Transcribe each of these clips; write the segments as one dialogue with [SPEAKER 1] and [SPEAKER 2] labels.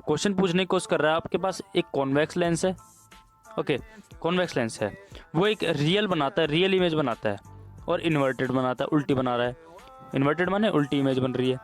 [SPEAKER 1] Question पूछने की कोशिश कर रहा है, आपके पास एक कॉन्वेक्स लेंस है, ओके, कॉन्वेक्स लेंस है, वो एक रियल बनाता है, रियल इमेज बनाता है, और इन्वर्टेड बनाता है, उल्टी बना रहा है। इन्वर्टेड माने उल्टी इमेज बन रही है।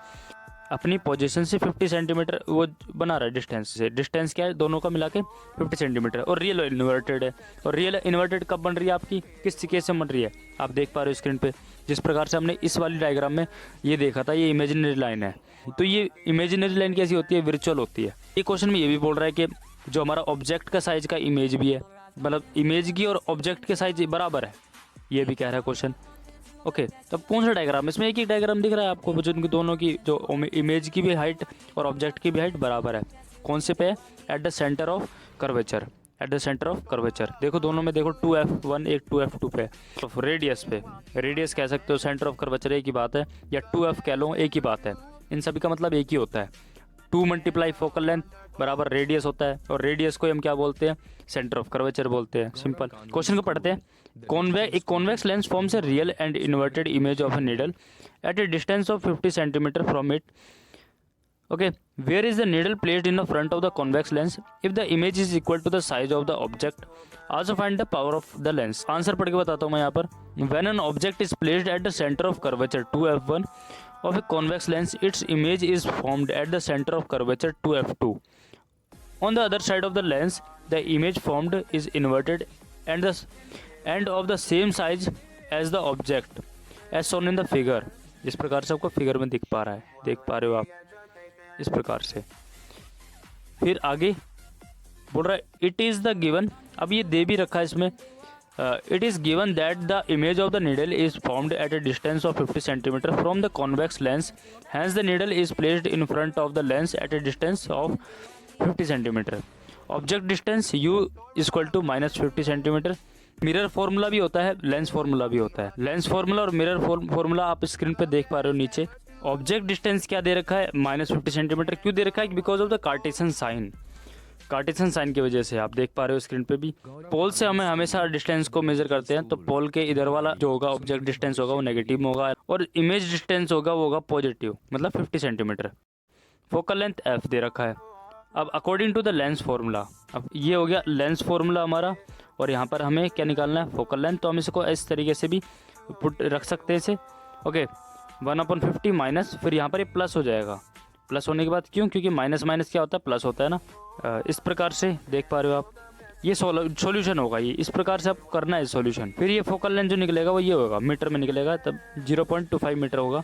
[SPEAKER 1] अपनी पोजीशन से 50 सेंटीमीटर वो बना रहा है डिस्टेंस से। डिस्टेंस क्या है दोनों का मिला के 50 सेंटीमीटर, और रियल इन्वर्टेड है। और रियल इन्वर्टेड कब बन रही है आपकी, किस केस से बन रही है, आप देख पा रहे हो स्क्रीन पे। जिस प्रकार से हमने इस वाली डायग्राम में ये देखा था, ये इमेजिनरी लाइन है। तो ये इमेजिनरी लाइन कैसी होती है, वर्चुअल होती है। ये क्वेश्चन में ये भी बोल रहा है कि जो हमारा ऑब्जेक्ट का साइज का इमेज भी है, मतलब इमेज की और ऑब्जेक्ट के साइज बराबर है, ये भी कह रहा है क्वेश्चन। ओके, तो कौन सा डायग्राम, इसमें एक ही डायग्राम दिख रहा है आपको, जो उनकी दोनों की जो इमेज की भी हाइट और ऑब्जेक्ट की भी हाइट बराबर है। कौन से पे है, at the centre of curvature, at the centre of curvature. देखो दोनों में देखो 2f1 एक 2f2 पे, तो रेडियस पे, रेडियस कह सकते हो, सेंटर ऑफ कर्वेचर एक ही बात है, या 2f कह लो एक ही बात है। इन सभी का मतलब एक ही होता है। 2 मल्टीप्लाई फोकल लेंथ बराबर रेडियस होता है, और रेडियस को हम क्या बोलते हैं, सेंटर ऑफ कर्वेचर बोलते हैं। सिंपल। क्वेश्चन को पढ़ते हैं। एक convex lens forms a real and inverted image of a needle at a distance of 50 centimetre from it. Okay, where is the needle placed in the front of the convex lens if the image is equal to the size of the object? Also find the power of the lens. Answer पढ़ के बताता हूँ मैं यहाँ पर। When an object is placed at the center of curvature 2f1 of a convex lens, its image is formed at the center of curvature 2f2. On the other side of the lens, the image formed is inverted and of the same size as the object, as shown in the figure. इस प्रकार से आपको figure में दिख पा रहा है, देख पा रहे हो आप इस प्रकार से। फिर आगे बोल रहा है इट इज़ द गिवन, अब ये दे भी रखा है इसमें, it is given that the image of the needle is formed at a distance of 50 centimetre from the convex lens, hence the needle is placed in front of the lens at a distance of 50 centimetre. Object distance u equal to -50 centimetre. Mirror formula भी होता है, lens formula भी होता है। Lens formula और mirror formula आप screen पे देख पा रहे हो नीचे। ऑब्जेक्ट डिस्टेंस क्या दे रखा है, -50 सेंटीमीटर। क्यों दे रखा है, because of the Cartesian sign, Cartesian sign की वजह से। आप देख पा रहे हो स्क्रीन पे भी। पोल से हमें हमेशा डिस्टेंस को मेजर करते हैं, तो पोल के इधर वाला जो होगा ऑब्जेक्ट डिस्टेंस होगा वो नेगेटिव में होगा, और इमेज डिस्टेंस होगा वो होगा पॉजिटिव, मतलब 50 सेंटीमीटर। फोकल लेंथ f दे रखा है। अब according to the lens formula, अब ये हो गया लेंस फार्मूला हमारा, और यहाँ पर हमें क्या निकालना है, फोकल लेंथ। तो हम इसको इस तरीके से भी पुट रख सकते हैं इसे। ओके, 1/50 माइनस, फिर यहाँ पर ये प्लस हो जाएगा। प्लस होने के बाद क्यों, क्योंकि माइनस माइनस क्या होता है, प्लस होता है ना। इस प्रकार से देख पा रहे हो आप, ये सॉल्यूशन होगा। ये इस प्रकार से आप करना है सॉल्यूशन। फिर ये फोकल लेंथ जो निकलेगा वो ये होगा, मीटर में निकलेगा, तब 0.25 मीटर होगा।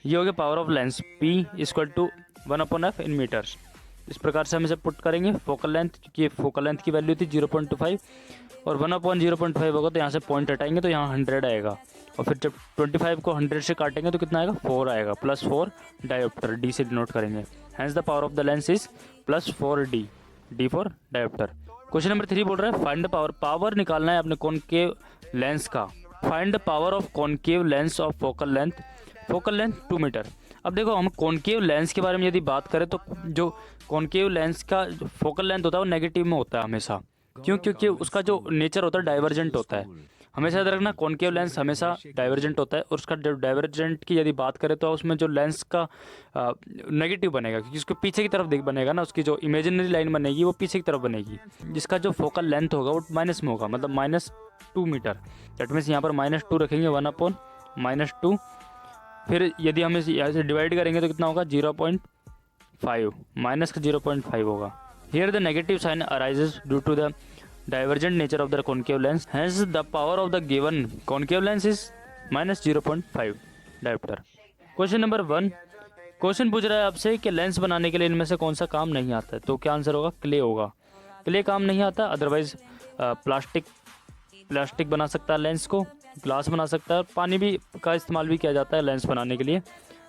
[SPEAKER 1] ये हो गया power of lens, P equal to 1/f in metres. इस प्रकार से हम इसे पुट करेंगे। फोकल लेंथ, क्योंकि फोकल लेंथ की वैल्यू थी 0.25, और 1/0.5 होगा, तो यहाँ से पॉइंट हटाएंगे तो यहाँ 100 आएगा, और फिर जब 25 को 100 से काटेंगे तो कितना आएगा, 4 आएगा, +4 डायोप्टर, डी से डिनोट करेंगे। Hence the power of the lens is +4d, D for dioptre. Question number 3 बोल रहा है फाइंड द पावर, पावर निकालना है अपने कॉनकेव लेंस का। Find the power of concave lens of focal length, focal length 2 metre. अब देखो, हम कॉनकेव लेंस के बारे में यदि बात करें तो जो कॉनकेव लेंस का फोकल लेंथ होता है वो नेगेटिव में होता है हमेशा। क्यों, क्योंकि उसका जो नेचर होता है डाइवर्जेंट होता है। हमेशा याद रखना, कॉनकेव लेंस हमेशा डाइवर्जेंट होता है, और उसका जो डाइवर्जेंट की यदि बात करें तो उसमें जो लेंस का नेगेटिव बनेगा, क्योंकि उसके पीछे की तरफ बनेगा ना, उसकी जो इमेजिनरी लाइन बनेगी वो पीछे की तरफ बनेगी, जिसका जो फोकल लेंथ होगा वो माइनस में होगा, मतलब -2 मीटर। दैट मीन्स यहाँ पर -2 रखेंगे, 1/-2। फिर यदि हम इस यहाँ से डिवाइड करेंगे तो कितना होगा, 0.5, माइनस का 0.5 होगा। Here the negative sign arises due to the divergent nature of the concave lens, hence the power of the given concave lens is -0.5 diopter. Question number 1, question पूछ रहा है आपसे कि लेंस बनाने के लिए इनमें से कौन सा काम नहीं आता है, तो क्या आंसर होगा, क्ले होगा। क्ले काम नहीं आता, अदरवाइज प्लास्टिक बना सकता है लेंस को, ग्लास बना सकता है, पानी भी का इस्तेमाल भी किया जाता है लेंस बनाने के लिए,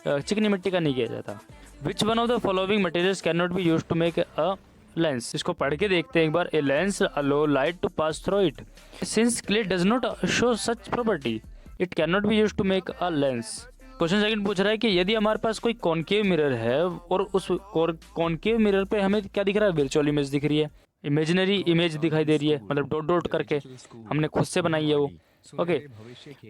[SPEAKER 1] चिकनी मिट्टी का नहीं किया जाता। Which one of the following materials can not be use to make a lens, इसको पढ़ के देखते हैं एक बार। A lens allow light to pass through it, since clay does not show such property it can not be use to make a lens. Question second पूछ रहा है कि यदि हमारे पास कोई कॉनकेव मिरर है और उस कॉनकेव मिरर पे हमें क्या दिख रहा है, वर्चुअल इमेज दिख रही है, इमेजिनरी इमेज दिखाई दे रही है, मतलब डॉट डॉट करके हमने खुद से बनाई है वो। ओके,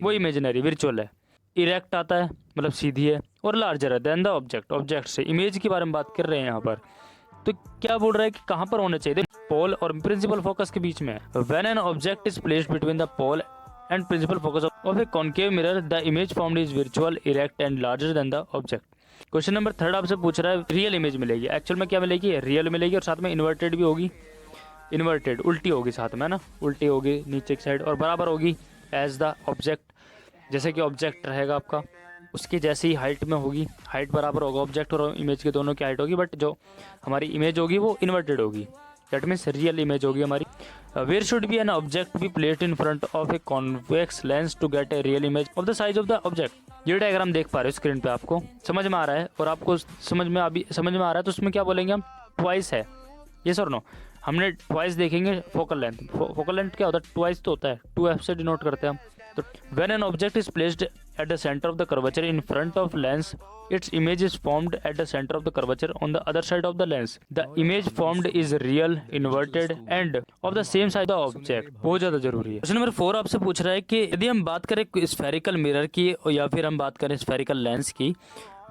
[SPEAKER 1] वो इमेजिनरी वर्चुअल है। इरेक्ट आता है मतलब सीधी है, और लार्जर है देन द ऑब्जेक्ट, ऑब्जेक्ट से इमेज के बारे में बात कर रहे हैं यहाँ पर। तो क्या बोल रहा है कि कहाँ पर होना चाहिए, पोल और प्रिंसिपल फोकस के बीच में। When an object is placed between the pole and principal focus of a concave mirror the image formed is virtual, erect and larger than the object. Question number 3 आपसे पूछ रहा है रियल इमेज मिलेगी, actual में क्या मिलेगी, real मिलेगी और साथ में इन्वर्टेड भी होगी, इन्वर्टेड उल्टी होगी साथ में ना, उल्टी होगी नीचे की साइड और बराबर होगी एज द ऑब्जेक्ट, जैसे कि ऑब्जेक्ट रहेगा आपका उसकी जैसी हाइट में होगी, हाइट बराबर होगा ऑब्जेक्ट और इमेज के दोनों की हाइट होगी, बट जो हमारी इमेज होगी वो इन्वर्टेड होगी, दैट मीन्स रियल इमेज होगी हमारी। Where should be an object be placed in front of a convex lens to get a real image of the size of the object. ये diagram देख पा रहे हो स्क्रीन पे, आपको समझ में आ रहा है और आपको समझ में आ रहा है, तो उसमें क्या बोलेंगे हम, ट्वाइस है, यस और नो। हमने ट्वाइस देखेंगे फोकल लेंथ, फोकल लेंथ क्या होता है, ट्वाइस तो होता है, 2f से डिनोट करते हैं हम। तो when an object is placed at the centre of the curvature in front of lens, its image is formed at the center of the curvature on the other side of the lens. The image formed is real, inverted and of the same size of the object. बहुत ज्यादा जरूरी है। Question number 4 आपसे पूछ रहा है कि यदि हम बात करें स्फेरिकल मिरर की या फिर हम बात करें स्फेरिकल लेंस की,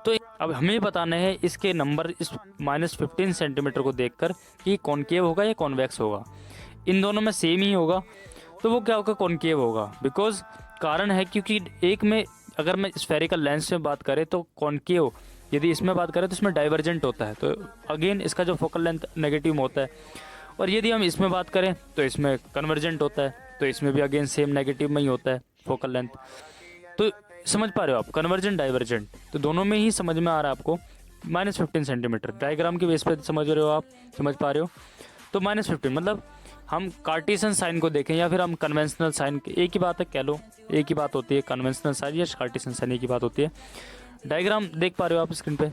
[SPEAKER 1] तो अब हमें बताना है इसके नंबर इस -15 सेंटीमीटर को देखकर कि कॉनकेव होगा या कॉन्वेक्स होगा। इन दोनों में सेम ही होगा तो वो क्या होगा, कॉनकेव होगा। बिकॉज कारण है क्योंकि एक में अगर मैं स्फेरिकल लेंस में बात करें तो कॉनकेव, यदि इसमें बात करें तो इसमें डाइवर्जेंट होता है, तो अगेन इसका जो फोकल लेंथ नेगेटिव में होता है, और यदि हम इसमें बात करें तो इसमें कन्वर्जेंट होता है, तो इसमें भी अगेन सेम नेगेटिव में ही होता है फोकल लेंथ। तो समझ पा रहे हो आप, कन्वर्जेंट डाइवर्जेंट तो दोनों में ही समझ में आ रहा है आपको। -15 सेंटीमीटर डायग्राम के बेस पे समझ रहे हो आप, समझ पा रहे हो। तो -15 मतलब हम कार्टेशियन साइन को देखें या फिर हम कन्वेंशनल साइन, एक ही बात है, कह लो एक ही बात होती है, कन्वेंशनल साइन या कार्टेशियन साइन एक ही बात होती है। डायग्राम देख पा रहे हो आप स्क्रीन पे।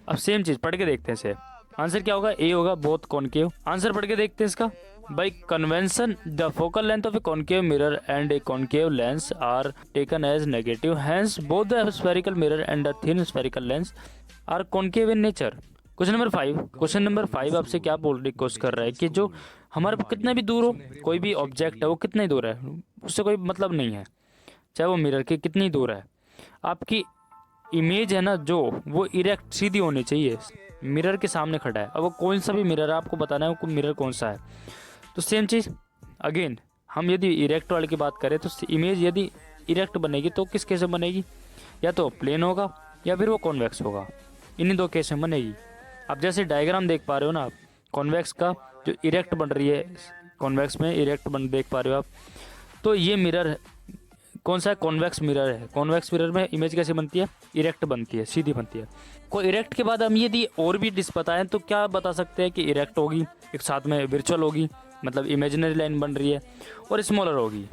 [SPEAKER 1] अब सेम चीज पढ़ के देखते हैं इसे, आंसर क्या होगा, ए होगा, बोथ कॉनकेव। आंसर पढ़ के देखते हैं इसका। By convention the focal length of a concave mirror and a concave lens are taken as negative, hence both the spherical mirror and the thin spherical lens are concave in nature. Question number 5 आपसे क्या बोल request कर रहा है कि जो हमारे कितना भी दूर हो, कोई भी ऑब्जेक्ट है वो कितना ही दूर है, उससे कोई मतलब नहीं है, चाहे वो मिरर के कितनी दूर है, आपकी इमेज है ना जो वो इरेक्ट सीधी होनी चाहिए, मिरर के सामने खड़ा है। अब वो कौन सा भी मिरर है आपको बताना है वो मिरर कौन सा है। तो सेम चीज़ अगेन, हम यदि इरेक्ट वाले की बात करें तो इमेज यदि इरेक्ट बनेगी तो किस केस में बनेगी, या तो प्लेन होगा या फिर वो कॉन्वेक्स होगा, इन्हीं दो केस में बनेगी। आप जैसे डायग्राम देख पा रहे हो ना आप, कॉन्वेक्स का जो इरेक्ट बन रही है, कॉन्वेक्स में इरेक्ट बन देख पा रहे हो आप, तो ये मिरर कौन सा है, कॉन्वेक्स मिरर है। कॉन्वेक्स मिरर में इमेज कैसे बनती है, इरेक्ट बनती है, सीधी बनती है। कोई इरेक्ट के बाद हम यदि और भी डिस बताएं तो क्या बता सकते हैं कि इरेक्ट होगी, एक साथ में वर्चुअल होगी, मतलब इमेजिनरी लाइन बन रही है, और स्मॉलर होगी,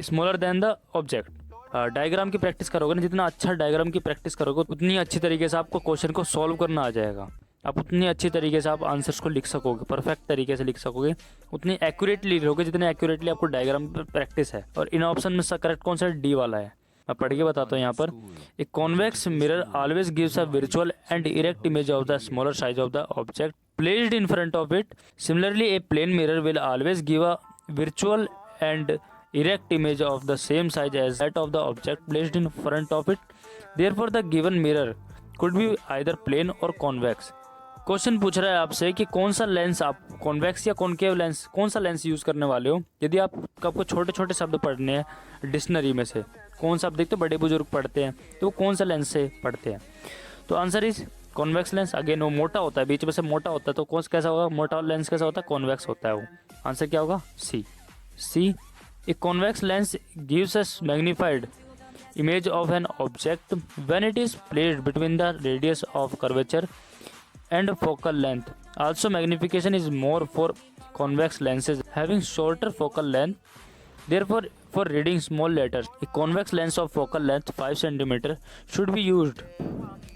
[SPEAKER 1] smaller than the object. Diagram की प्रैक्टिस करोगे ना, जितना अच्छा डायग्राम की प्रैक्टिस करोगे उतनी अच्छी तरीके से आपको क्वेश्चन को सॉल्व करना आ जाएगा, आप उतनी अच्छी तरीके से आप आंसर्स को लिख सकोगे, परफेक्ट तरीके से लिख सकोगे, उतनी एक्यूरेटली लिखोगे जितने एक्यूरेटली आपको डायग्राम पर प्रैक्टिस है। और इन ऑप्शन में करेक्ट कौन सा डी वाला है, मैं पढ़ के बताता हूँ यहाँ पर। A convex mirror always gives a virtual and erect image of the smaller size of the object placed in front of it. Similarly a plane mirror will always give a virtual and erect image of the same size as that of the object placed in front of it. Therefore the given mirror could be either plane or convex. Question पूछ रहा है आपसे कि कौन सा lens आप, convex या concave lens, कौन सा लेंस यूज करने वाले हो। यदि आपको छोटे छोटे शब्द पढ़ने हैं डिक्शनरी में से, कौन सा आप देखते हो बड़े बुजुर्ग पढ़ते हैं, तो वो कौन सा लेंस से पढ़ते हैं। तो answer is convex lens. Again वो मोटा होता है, बीच में से मोटा होता है, तो कौन कैसा होगा, मोटा लेंस कैसा होता है, कॉन्वेक्स होता है वो। आंसर क्या होगा, सी। A convex lens gives us magnified image of an object when it is placed between the radius of curvature and focal length. Also, magnification is more for convex lenses having shorter focal length. Therefore, for reading small letters, a convex lens of focal length 5 cm should be used.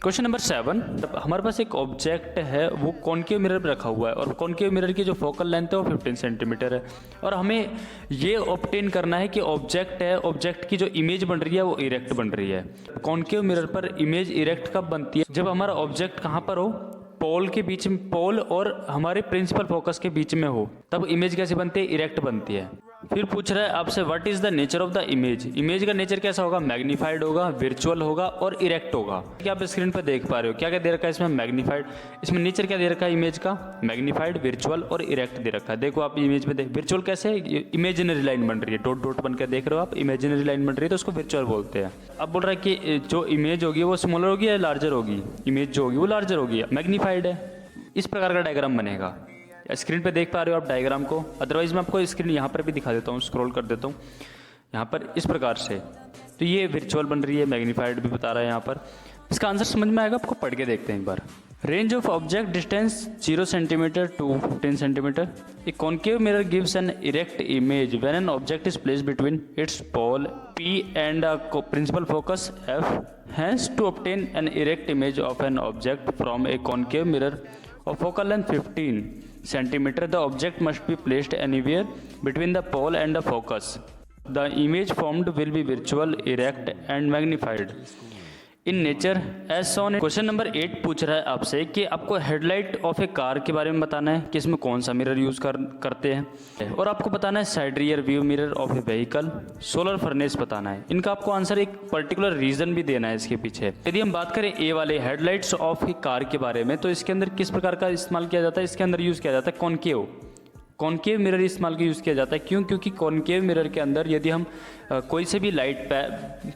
[SPEAKER 1] Question number 7, हमारे पास एक object है वो concave mirror पर रखा हुआ है और concave mirror की जो फोकल लेंथ है वो 15 सेंटीमीटर है, और हमें ये ऑब्टेन करना है कि ऑब्जेक्ट है, ऑब्जेक्ट की जो इमेज बन रही है वो इरेक्ट बन रही है। कॉनकेव मिरर पर इमेज इरेक्ट कब बनती है, जब हमारा ऑब्जेक्ट कहाँ पर हो, पोल के बीच में, पोल और हमारे प्रिंसिपल फोकस के बीच में हो, तब इमेज कैसे बनती है, इरेक्ट बनती है। फिर पूछ रहा है आपसे what is the nature of the image. Image का नेचर कैसा होगा, मैग्नीफाइड होगा, वर्चुअल होगा और इरेक्ट होगा। क्या आप स्क्रीन पर देख पा रहे हो, क्या क्या दे रखा है इसमें, मैग्नीफाइड। इसमें नेचर क्या दे रखा है इमेज का, मैग्नीफाइड, वर्चुअल और इरेक्ट दे रखा है। देखो आप इमेज में देख, वर्चुअल कैसे है, इमेजिनरी लाइन बन रही है, डॉट डॉट बनकर देख रहे हो आप, इमेजिनरी लाइन बन रही है तो उसको वर्चुअल बोलते हैं। अब बोल रहा है कि जो इमेज होगी वो स्मॉलर होगी या लार्जर होगी, इमेज जो होगी वो लार्जर होगी, मैग्नीफाइड है। इस प्रकार का डायग्राम बनेगा। स्क्रीन पे देख पा रहे हो आप डायग्राम को, अदरवाइज मैं आपको स्क्रीन यहाँ पर भी दिखा देता हूँ, स्क्रॉल कर देता हूँ यहाँ पर इस प्रकार से। तो ये वर्चुअल बन रही है, मैग्नीफाइड भी बता रहा है यहाँ पर। इसका आंसर समझ में आएगा, आपको पढ़ के देखते हैं एक बार। Range of object distance 0 centimetre to 15 centimetre. A concave mirror gives an erect image when an object is placed between its pole P and a principal focus F. Hence, to obtain an erect image of an object from a concave mirror of focal length 15 centimeter, the object must be placed anywhere between the pole and the focus. The image formed will be virtual, erect and magnified in nature as shown. Question number 8 पूछ रहा है आपसे कि आपको headlight of A car के बारे में बताना है कि इसमें कौन सा मिरर यूज करते हैं, और आपको बताना है side rear view mirror of A vehicle, solar furnace बताना है। इनका आपको आंसर एक पर्टिकुलर रीजन भी देना है इसके पीछे। यदि हम बात करें ए वाले हेडलाइट्स ऑफ ए कार के बारे में, तो इसके अंदर किस प्रकार का इस्तेमाल किया जाता है, इसके अंदर यूज किया जाता है कॉनकेव मिरर इस्तेमाल का यूज़ किया जाता है। क्यों? क्योंकि कॉनकेव मिरर के अंदर यदि हम कोई से भी लाइट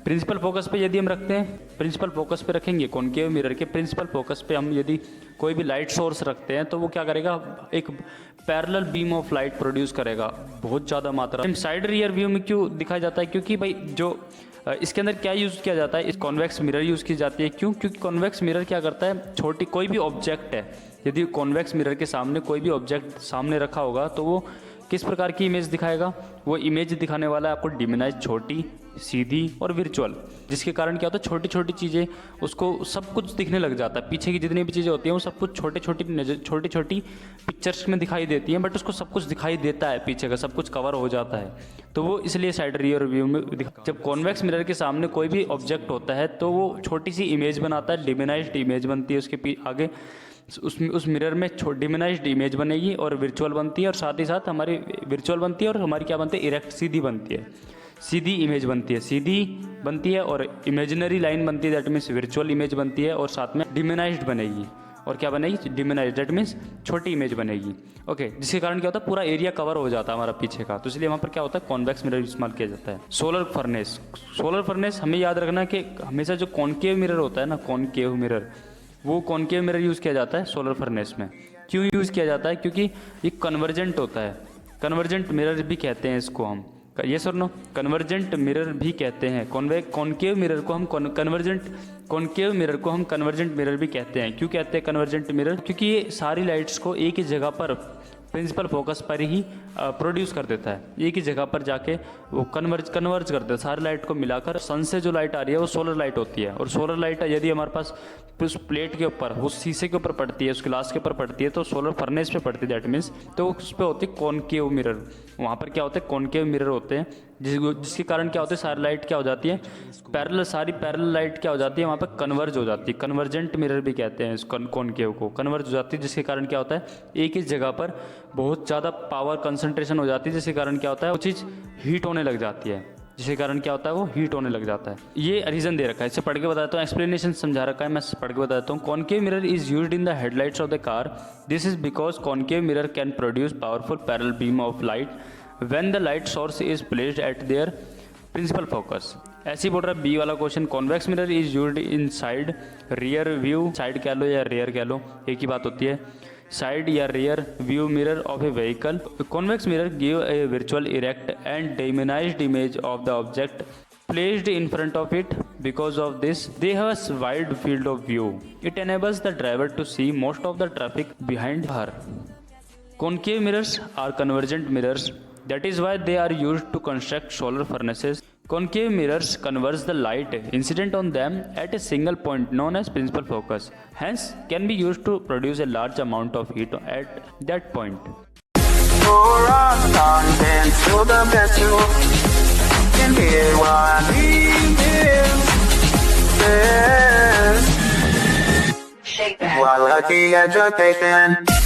[SPEAKER 1] प्रिंसिपल फोकस पे यदि हम रखते हैं, प्रिंसिपल फोकस पे रखेंगे, कॉनकेव मिरर के प्रिंसिपल फोकस पे हम यदि कोई भी लाइट सोर्स रखते हैं तो वो क्या करेगा, एक parallel beam of light produce करेगा बहुत ज़्यादा मात्रा। साइड रियर व्यू में क्यों दिखाया जाता है, क्योंकि भाई जो इसके अंदर क्या यूज़ किया जाता है, इस कॉन्वेक्स मिरर यूज़ की जाती है। क्यों? क्योंकि कॉन्वेक्स मिरर क्या करता है, छोटी कोई भी ऑब्जेक्ट है, यदि कॉन्वेक्स मिरर के सामने कोई भी ऑब्जेक्ट सामने रखा होगा तो वो किस प्रकार की इमेज दिखाएगा, वो इमेज दिखाने वाला है आपको डिमिनाइज, छोटी, सीधी और वर्चुअल, जिसके कारण क्या होता है छोटी छोटी चीज़ें उसको सब कुछ दिखने लग जाता है। पीछे की जितनी भी चीज़ें होती हैं वो सब कुछ छोटी छोटी पिक्चर्स में दिखाई देती हैं, बट उसको सब कुछ दिखाई देता है, पीछे का सब कुछ कवर हो जाता है, तो वो इसलिए साइड रियर व्यू में जब कॉन्वेक्स मिरर के सामने कोई भी ऑब्जेक्ट होता है तो वो छोटी सी इमेज बनाता है, डिमिनाइज्ड इमेज बनती है उसके आगे, उस मिरर में डिमिनाइज्ड इमेज बनेगी और वर्चुअल बनती है, और साथ ही साथ हमारी वर्चुअल बनती है और हमारी क्या बनती है, इरेक्ट, सीधी बनती है, सीधी इमेज बनती है, सीधी बनती है और इमेजिनरी लाइन बनती है, दैट मीन्स वर्चुअल इमेज बनती है, और साथ में डिमिनाइज्ड बनेगी, और क्या बनेगी, डिमिनाइज्ड, दैट मीन्स छोटी इमेज बनेगी। ओके, जिसके कारण क्या होता है पूरा एरिया कवर हो जाता है हमारा पीछे का, तो इसलिए वहाँ पर क्या होता है कॉन्वेक्स मिरर इस्तेमाल किया जाता है। सोलर फर्नेस हमें याद रखना कि हमेशा जो कॉनकेव मिरर होता है ना, कॉनकेव मिरर, वो कॉनकेव मिरर यूज़ किया जाता है सोलर फर्नेस में। क्यों यूज़ किया जाता है? क्योंकि ये कन्वर्जेंट होता है, कन्वर्जेंट मिरर भी कहते हैं इसको हम, ये सर नो, कन्वर्जेंट मिरर भी कहते हैं। कॉनकेव मिरर को हम कॉनकेव मिरर को हम कन्वर्जेंट मिरर भी कहते हैं। क्यों कहते हैं कन्वर्जेंट मिरर? क्योंकि ये सारी लाइट्स को एक ही जगह पर प्रिंसिपल फोकस पर ही प्रोड्यूस कर देता है, एक ही जगह पर जाके वो कन्वर्ज कर देता है सारी लाइट को मिलाकर। सन से जो लाइट आ रही है वो सोलर लाइट होती है, और सोलर लाइट यदि हमारे पास उस प्लेट के ऊपर, उस शीशे के ऊपर पड़ती है, उस ग्लास के ऊपर पड़ती है, तो सोलर फर्नेस पे पड़ती है, दैट मीन्स तो उस पर होती है कॉनकेव मिरर। वहाँ पर क्या होते हैं, कॉनकेव मिरर होते हैं, जिसके कारण क्या होता है सारी लाइट क्या हो जाती है, सारी पैरेलल लाइट क्या हो जाती है वहाँ पर कन्वर्ज हो जाती है। कन्वर्जेंट मिरर भी कहते हैं इस कॉनकेव को, कन्वर्ज हो जाती है, जिसके कारण क्या होता है एक ही जगह पर बहुत ज़्यादा पावर कंसंट्रेशन हो जाती है, जिसके कारण क्या होता है वो चीज़ हीट होने लग जाती है, जिसके कारण क्या होता है वो हीट होने लग जाता है। ये रीजन दे रखा है, इसे पढ़ के बताता हूँ, एक्सप्लेनेशन समझा रखा है, मैं पढ़ के बताता हूँ। Concave mirror is used in the headlights of the car. This is because concave mirror can produce powerful parallel beam of light when the light source is placed at their principal focus. ऐसे ही बोल रहा है B वाला question, convex mirror is used in side rear view, side कह लो या rear कह लो, एक ही बात होती है, साइड या rear view mirror of A vehicle. Convex mirror give a virtual, erect and diminished image of the object placed in front of it. Because of this, they have a wide field of view. It enables the driver to see most of the traffic behind her. Concave mirrors are convergent mirrors. That is why they are used to construct solar furnaces. Concave mirrors converge the light incident on them at a single point known as principal focus. Hence, can be used to produce a large amount of heat at that point. While at the edge of Satan.